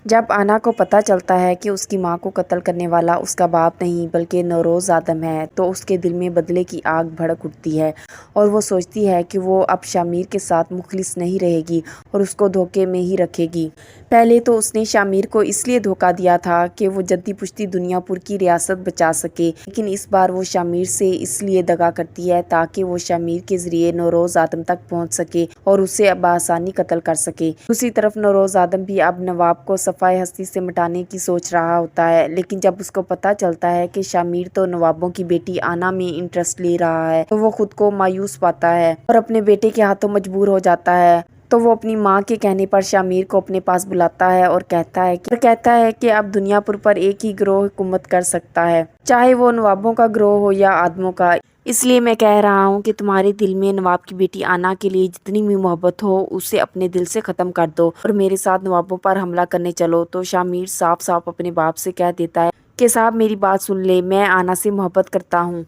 جب آنا کو پتہ چلتا ہے کہ اس کی ماں کو قتل کرنے والا اس کا باپ نہیں بلکہ نوروز آدم ہے تو اس کے دل میں بدلے کی آگ بھڑک اٹھتی ہے اور وہ سوچتی ہے کہ وہ اب شامیر کے ساتھ مخلص نہیں رہے گی اور اس کو دھوکے میں ہی رکھے گی۔ پہلے تو اس نے شامیر کو اس لیے دھوکا دیا تھا کہ وہ جدی پشتی دنیا پور کی ریاست بچا سکے، لیکن اس بار وہ شامیر سے اس لیے دغا کرتی ہے تاکہ وہ شامیر کے ذریعے نوروز آدم تک پہنچ سکے اور اسے بآسانی قتل کر سکے۔ دوسری طرف نوروز آدم بھی اب نواب کو صفائے ہستی سے مٹانے کی سوچ رہا ہوتا ہے، لیکن جب اس کو پتہ چلتا ہے کہ شامیر تو نوابوں کی بیٹی آنا میں انٹرسٹ لے رہا ہے تو وہ خود کو مایوس پاتا ہے اور اپنے بیٹے کے ہاتھوں مجبور ہو جاتا ہے۔ تو وہ اپنی ماں کے کہنے پر شامیر کو اپنے پاس بلاتا ہے اور کہتا ہے کہ اب دنیا پور پر ایک ہی گروہ حکومت کر سکتا ہے، چاہے وہ نوابوں کا گروہ ہو یا آدموں کا۔ اس لیے میں کہہ رہا ہوں کہ تمہارے دل میں نواب کی بیٹی آنا کے لیے جتنی بھی محبت ہو اسے اپنے دل سے ختم کر دو اور میرے ساتھ نوابوں پر حملہ کرنے چلو۔ تو شامیر صاف صاف اپنے باپ سے کہہ دیتا ہے کہ صاحب میری بات سن لے، میں آنا سے محبت کرتا ہوں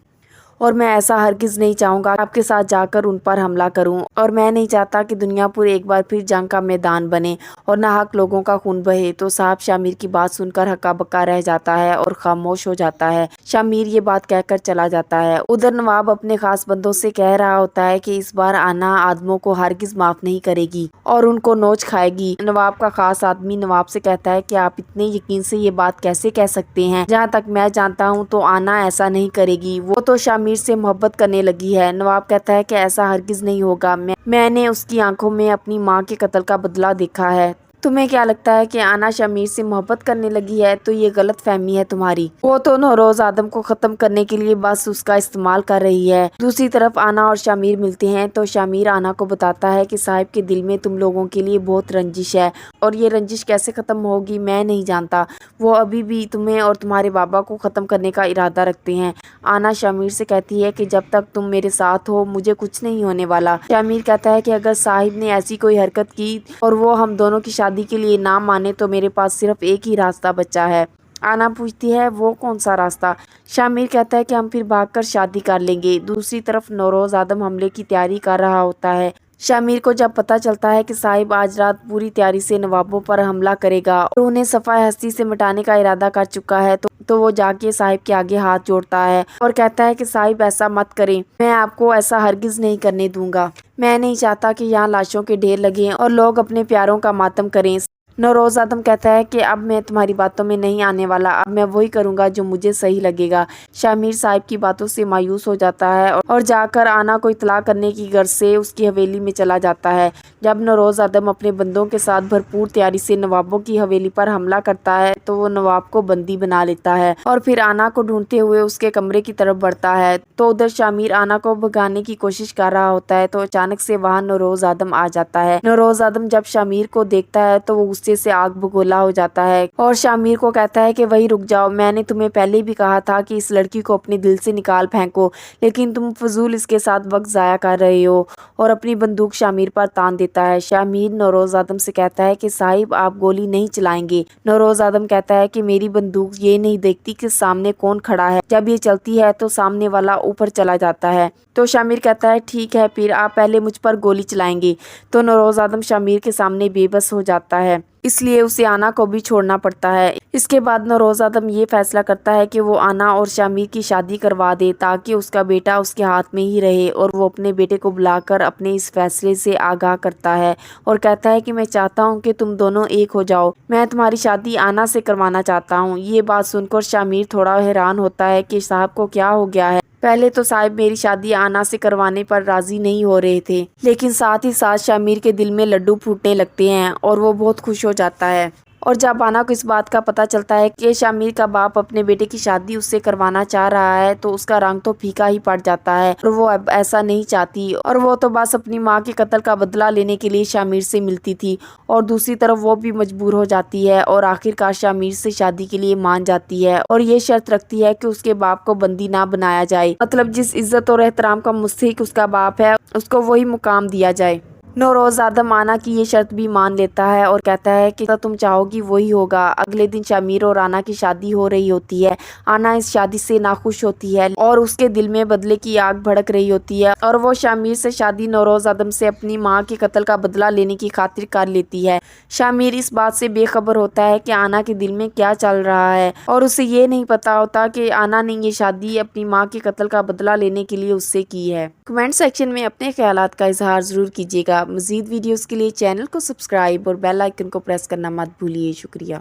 اور میں ایسا ہرگز نہیں چاہوں گا آپ کے ساتھ جا کر ان پر حملہ کروں، اور میں نہیں چاہتا کہ دنیا پور ایک بار پھر جنگ کا میدان بنے اور ناحق لوگوں کا خون بہے۔ تو صاحب شامیر کی بات سن کر ہکا بکا رہ جاتا ہے اور خاموش ہو جاتا ہے۔ شامیر یہ بات کہہ کر چلا جاتا ہے۔ ادھر نواب اپنے خاص بندوں سے کہہ رہا ہوتا ہے کہ اس بار آنا آدموں کو ہرگز معاف نہیں کرے گی اور ان کو نوچ کھائے گی۔ نواب کا خاص آدمی نواب سے کہتا ہے کہ آپ اتنے یقین سے یہ بات کیسے کہہ سکتے ہیں؟ جہاں تک میں جانتا ہوں تو آنا ایسا نہیں کرے گی، وہ تو شامیر سے محبت کرنے لگی ہے۔ نواب کہتا ہے کہ ایسا ہرگز نہیں ہوگا، میں نے اس کی آنکھوں میں اپنی ماں کے قتل کا بدلہ دیکھا ہے۔ تمہیں کیا لگتا ہے کہ آنا شامیر سے محبت کرنے لگی ہے؟ تو یہ غلط فہمی ہے تمہاری، وہ تو نوروز آدم کو ختم کرنے کے لیے بس اس کا استعمال کر رہی ہے۔ دوسری طرف آنا اور شامیر ملتے ہیں تو شامیر آنا کو بتاتا ہے کہ صاحب کے دل میں تم لوگوں کے لیے بہت رنجش ہے اور یہ رنجش کیسے ختم ہوگی میں نہیں جانتا، وہ ابھی بھی تمہیں اور تمہارے بابا کو ختم کرنے کا ارادہ رکھتے ہیں۔ آنا شامیر سے کہتی ہے کہ جب تک تم میرے ساتھ ہو مجھے کچھ نہیں ہونے والا۔ شامیر کہتا ہے کہ اگر صاحب نے ایسی کوئی حرکت کی اور وہ ہم دونوں کی شادی کے لیے نہ مانے تو میرے پاس صرف ایک ہی راستہ بچا ہے۔ آنا پوچھتی ہے وہ کون سا راستہ؟ شامیر کہتا ہے کہ ہم پھر بھاگ کر شادی کر لیں گے۔ دوسری طرف نوروز آدم حملے کی تیاری کر رہا ہوتا ہے۔ شامیر کو جب پتہ چلتا ہے کہ صاحب آج رات پوری تیاری سے نوابوں پر حملہ کرے گا اور انہیں صفائے ہستی سے مٹانے کا ارادہ کر چکا ہے تو وہ جا کے صاحب کے آگے ہاتھ جوڑتا ہے اور کہتا ہے کہ صاحب ایسا مت کریں، میں آپ کو ایسا ہرگز نہیں کرنے دوں گا، میں نہیں چاہتا کہ یہاں لاشوں کے ڈھیر لگیں اور لوگ اپنے پیاروں کا ماتم کریں۔ نوروز آدم کہتا ہے کہ اب میں تمہاری باتوں میں نہیں آنے والا، اب میں وہی کروں گا جو مجھے صحیح لگے گا۔ شامیر صاحب کی باتوں سے مایوس ہو جاتا ہے اور جا کر آنا کو اطلاع کرنے کی غرض سے اس کی حویلی میں چلا جاتا ہے۔ جب نوروز آدم اپنے بندوں کے ساتھ بھرپور تیاری سے نوابوں کی حویلی پر حملہ کرتا ہے تو وہ نواب کو بندی بنا لیتا ہے اور پھر آنا کو ڈھونڈتے ہوئے اس کے کمرے کی طرف بڑھتا ہے۔ تو ادھر شامیر آنا کو بھگانے کی کوشش کر رہا ہوتا ہے تو اچانک سے وہاں نوروز آدم آ جاتا ہے۔ نوروز آدم جب شامیر کو دیکھتا ہے تو وہ غصے سے آگ بگولا ہو جاتا ہے اور شامیر کو کہتا ہے کہ وہی رک جاؤ، میں نے تمہیں پہلے بھی کہا تھا کہ اس لڑکی کو اپنے دل سے نکال پھینکو، لیکن تم فضول اس کے ساتھ وقت ضائع کر رہے ہو، اور اپنی بندوق شامیر پر تان دیتا ہے۔ شامیر نوروز آدم سے کہتا ہے کہ صاحب آپ گولی نہیں چلائیں گے؟ نوروز آدم کہتا ہے کہ میری بندوق یہ نہیں دیکھتی کہ سامنے کون کھڑا ہے، جب یہ چلتی ہے تو سامنے والا اوپر چلا جاتا ہے۔ تو شامیر کہتا ہے ٹھیک ہے پھر آپ پہلے مجھ پر گولی چلائیں گے۔ تو نوروز آدم شامیر کے سامنے بے بس ہو جاتا ہے، اس لیے اسے آنا کو بھی چھوڑنا پڑتا ہے۔ اس کے بعد نوروز آدم یہ فیصلہ کرتا ہے کہ وہ آنا اور شامیر کی شادی کروا دے تاکہ اس کا بیٹا اس کے ہاتھ میں ہی رہے، اور وہ اپنے بیٹے کو بلا کر اپنے اس فیصلے سے آگاہ کرتا ہے اور کہتا ہے کہ میں چاہتا ہوں کہ تم دونوں ایک ہو جاؤ، میں تمہاری شادی آنا سے کروانا چاہتا ہوں۔ یہ بات سن کر شامیر تھوڑا حیران ہوتا ہے کہ صاحب کو کیا ہو گیا ہے، پہلے تو صاحب میری شادی آنا سے کروانے پر راضی نہیں ہو رہے تھے، لیکن ساتھ ہی ساتھ شامیر کے دل میں لڈو پھوٹنے لگتے ہیں اور وہ بہت خوش ہو جاتا ہے۔ اور جب آنا کو اس بات کا پتہ چلتا ہے کہ شامیر کا باپ اپنے بیٹے کی شادی اس سے کروانا چاہ رہا ہے تو اس کا رنگ تو پھیکا ہی پڑ جاتا ہے اور وہ اب ایسا نہیں چاہتی، اور وہ تو بس اپنی ماں کے قتل کا بدلہ لینے کے لیے شامیر سے ملتی تھی، اور دوسری طرف وہ بھی مجبور ہو جاتی ہے اور آخر کار شامیر سے شادی کے لیے مان جاتی ہے اور یہ شرط رکھتی ہے کہ اس کے باپ کو بندی نہ بنایا جائے، مطلب جس عزت اور احترام کا مستحق اس کا باپ ہے اس کو وہی مقام دیا جائے۔ نوروز آدم آنا کی یہ شرط بھی مان لیتا ہے اور کہتا ہے کہ تم چاہو گی وہی ہوگا۔ اگلے دن شمیر اور آنا کی شادی ہو رہی ہوتی ہے۔ آنا اس شادی سے ناخوش ہوتی ہے اور اس کے دل میں بدلے کی آگ بھڑک رہی ہوتی ہے اور وہ شمیر سے شادی نوروز آدم سے اپنی ماں کے قتل کا بدلہ لینے کی خاطر کر لیتی ہے۔ شمیر اس بات سے بے خبر ہوتا ہے کہ آنا کے دل میں کیا چل رہا ہے اور اسے یہ نہیں پتا ہوتا کہ آنا نے یہ شادی اپنی ماں کے قتل کا بدلہ لینے کے لیے اس سے کی ہے۔ کمنٹ سیکشن میں اپنے خیالات کا اظہار ضرور کیجیے گا۔ مزید ویڈیوز کے لیے چینل کو سبسکرائب اور بیل آئیکن کو پریس کرنا مت بھولیے۔ شکریہ۔